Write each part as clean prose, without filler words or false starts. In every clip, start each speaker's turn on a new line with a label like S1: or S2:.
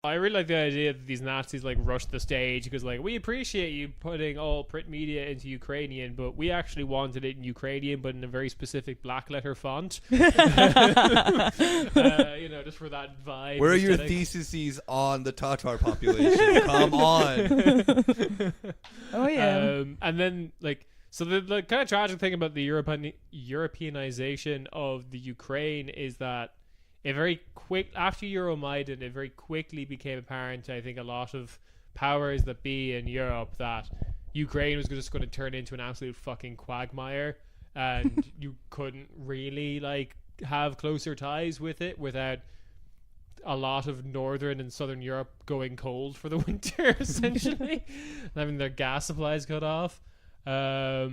S1: I really like the idea that these Nazis like rushed the stage because like we appreciate you putting all print media into Ukrainian, but we actually wanted it in Ukrainian, but in a very specific black letter font. Just for that vibe.
S2: Where are your theses on the Tatar population? Come on.
S3: Oh yeah.
S1: And then like so the kind of tragic thing about the Europeanization of the Ukraine is that it very quick after Euromaidan, it very quickly became apparent to I think a lot of powers that be in Europe that Ukraine was just going to turn into an absolute fucking quagmire, and you couldn't really like have closer ties with it without a lot of northern and southern Europe going cold for the winter, essentially, having their gas supplies cut off. Yeah,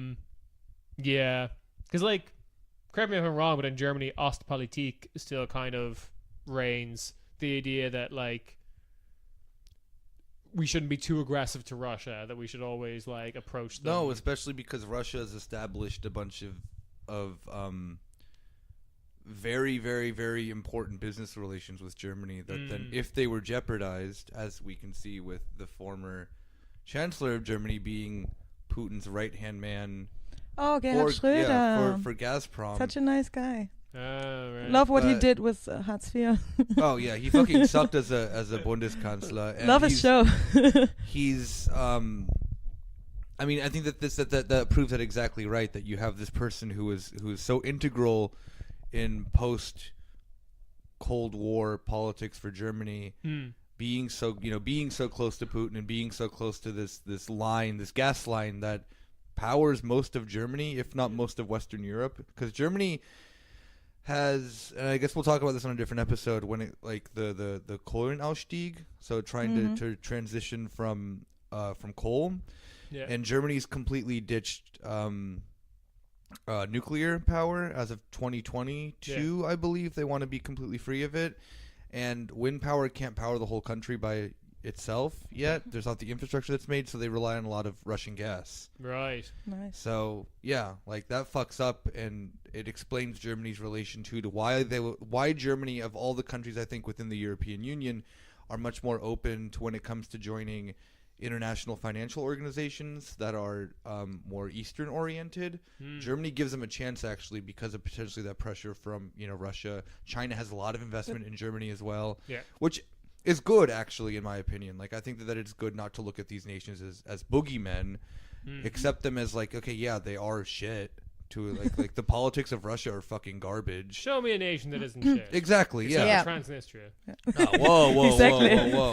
S1: because like. Correct me if I'm wrong, but in Germany, Ostpolitik still kind of reigns. The idea that, like, we shouldn't be too aggressive to Russia, that we should always, like, approach them.
S2: No, especially because Russia has established a bunch of very, very, very important business relations with Germany that then, if they were jeopardized, as we can see with the former Chancellor of Germany being Putin's right-hand man...
S3: Oh, Gerhard Schröder.
S2: Yeah, for Gazprom.
S3: Such a nice guy.
S1: Right.
S3: Love what he did with Hartz IV.
S2: Oh yeah, he fucking sucked as a Bundeskanzler. And
S3: love his show.
S2: He's I mean, I think that proves that exactly right. That you have this person who is so integral in post Cold War politics for Germany, being so close to Putin and being so close to this gas line that powers most of Germany, if not most of Western Europe, because Germany has, and I guess we'll talk about this on a different episode, when it like the Kohlenausstieg, so trying to transition from coal, and Germany's completely ditched nuclear power as of 2022. I believe they want to be completely free of it, and wind power can't power the whole country by itself yet. There's not the infrastructure that's made, so they rely on a lot of Russian gas.
S1: Right.
S3: Nice.
S2: So yeah, like that fucks up, and it explains Germany's relation to why Germany, of all the countries I think within the European Union, are much more open to when it comes to joining international financial organizations that are more Eastern oriented. Germany gives them a chance actually because of potentially that pressure from Russia. China has a lot of investment in Germany as well.
S1: Yeah.
S2: Which is good, actually, in my opinion. Like, I think that it's good not to look at these nations as boogeymen, accept them as like, okay, yeah, they are shit. To like the politics of Russia are fucking garbage.
S1: Show me a nation that isn't shit.
S2: Exactly, yeah.
S1: Transnistria.
S2: Whoa,
S3: Exactly.
S2: whoa.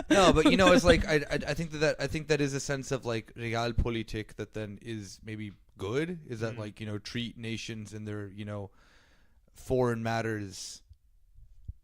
S2: No, but it's like I think that is a sense of like realpolitik that then is maybe good. Is that like treat nations in their foreign matters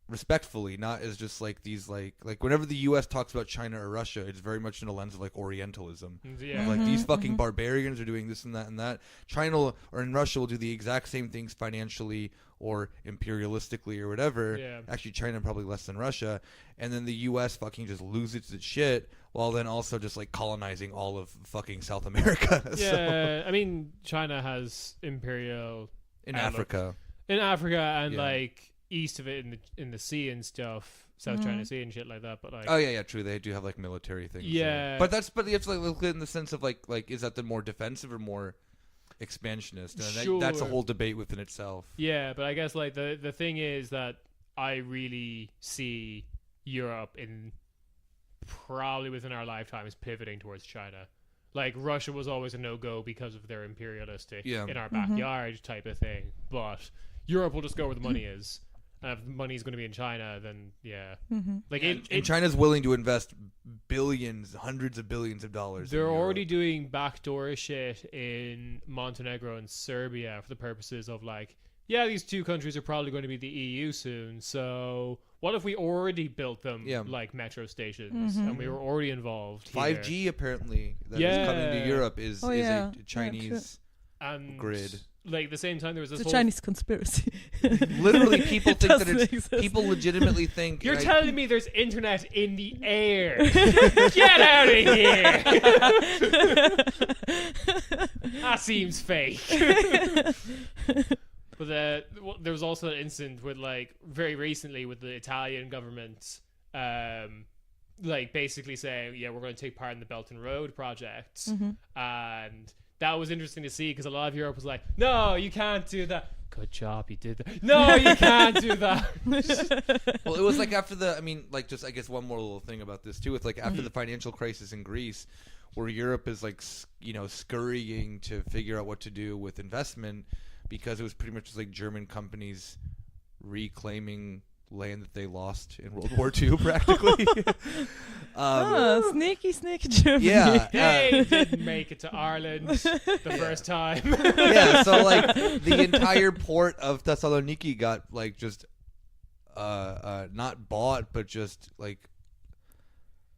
S2: respectfully, not as just like these like whenever the U.S. talks about China or Russia, it's very much in a lens of like Orientalism.
S1: Yeah.
S2: Like these fucking barbarians are doing this and that and that. China or in Russia will do the exact same things financially or imperialistically or whatever.
S1: Yeah.
S2: Actually, China probably less than Russia. And then the U.S. fucking just loses its shit while then also just like colonizing all of fucking South America.
S1: Yeah, I mean, China has imperial
S2: in Africa.
S1: In Africa and like east of it in the sea and stuff, South China Sea and shit like that. But like,
S2: oh yeah, true. They do have like military things.
S1: Yeah,
S2: but you have to like look in the sense of like is that the more defensive or more expansionist? And
S1: sure.
S2: That's a whole debate within itself.
S1: Yeah, but I guess like the thing is that I really see Europe in probably within our lifetimes pivoting towards China. Like Russia was always a no-go because of their imperialistic in our backyard type of thing, but Europe will just go where the money is. And if the money's going to be in China, then like
S2: and China's willing to invest billions, hundreds of billions of dollars.
S1: They're already doing backdoor shit in Montenegro and Serbia for the purposes of like, yeah, these two countries are probably going to be the EU soon. So what if we already built them like metro stations and we were already involved?
S2: 5G apparently that is coming to Europe is a Chinese grid.
S1: Like the same time there was this
S3: it's a Chinese conspiracy.
S2: Literally, people think that people legitimately think.
S1: You're telling me there's internet in the air? Get out of here! That seems fake. But there was also an incident with like very recently with the Italian government like basically saying, yeah, we're going to take part in the Belt and Road project.
S3: Mm-hmm.
S1: And that was interesting to see because a lot of Europe was like, no, you can't do that. Good job, you did that. No, you can't do that.
S2: Well, it was like after the, I mean, like just I guess one more little thing about this too. It's like after the financial crisis in Greece, where Europe is like, you know, scurrying to figure out what to do with investment, because it was pretty much just like German companies reclaiming land that they lost in World War II, practically.
S3: Sneaky Germany.
S2: Yeah,
S1: They didn't make it to Ireland the first time.
S2: yeah. So like the entire port of Thessaloniki got like just not bought, but just like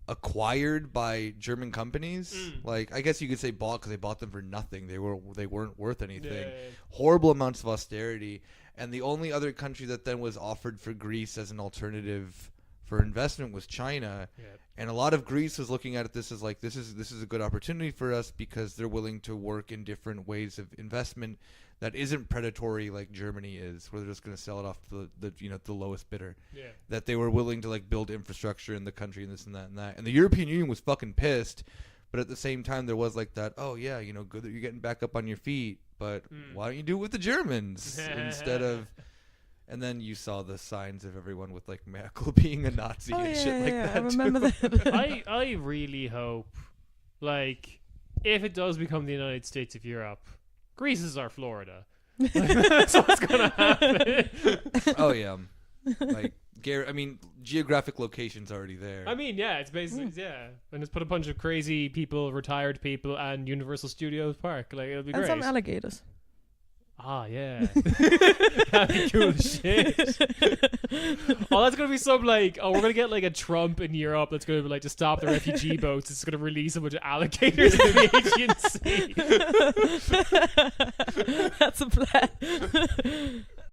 S2: acquired by German companies. Like I guess you could say bought because they bought them for nothing. They weren't worth anything.
S1: Yeah.
S2: Horrible amounts of austerity. And the only other country that then was offered for Greece as an alternative for investment was China.
S1: Yep.
S2: And a lot of Greece was looking at it this as like this is a good opportunity for us because they're willing to work in different ways of investment that isn't predatory like Germany is, where they're just going to sell it off to the lowest bidder.
S1: Yeah.
S2: That they were willing to like build infrastructure in the country and this and that and that. And the European Union was fucking pissed, but at the same time there was like that, oh yeah, you know, good that you're getting back up on your feet, but why don't you do it with the Germans instead of? And then you saw the signs of everyone with like Merkel being a Nazi and shit like that.
S3: I remember that.
S1: I really hope, like, if it does become the United States of Europe, Greece is our Florida. That's what's gonna happen.
S2: Oh yeah, like I mean, geographic location's already there.
S1: I mean, yeah, it's basically and just put a bunch of crazy people, retired people, and Universal Studios Park. Like it'll be
S3: And
S1: great.
S3: some alligators.
S1: Ah, yeah. That'd be cool as shit. Oh, that's going to be some like, we're going to get like a Trump in Europe that's going to be like to stop the refugee boats. It's going to release a bunch of alligators in the Aegean Sea.
S3: That's a plan.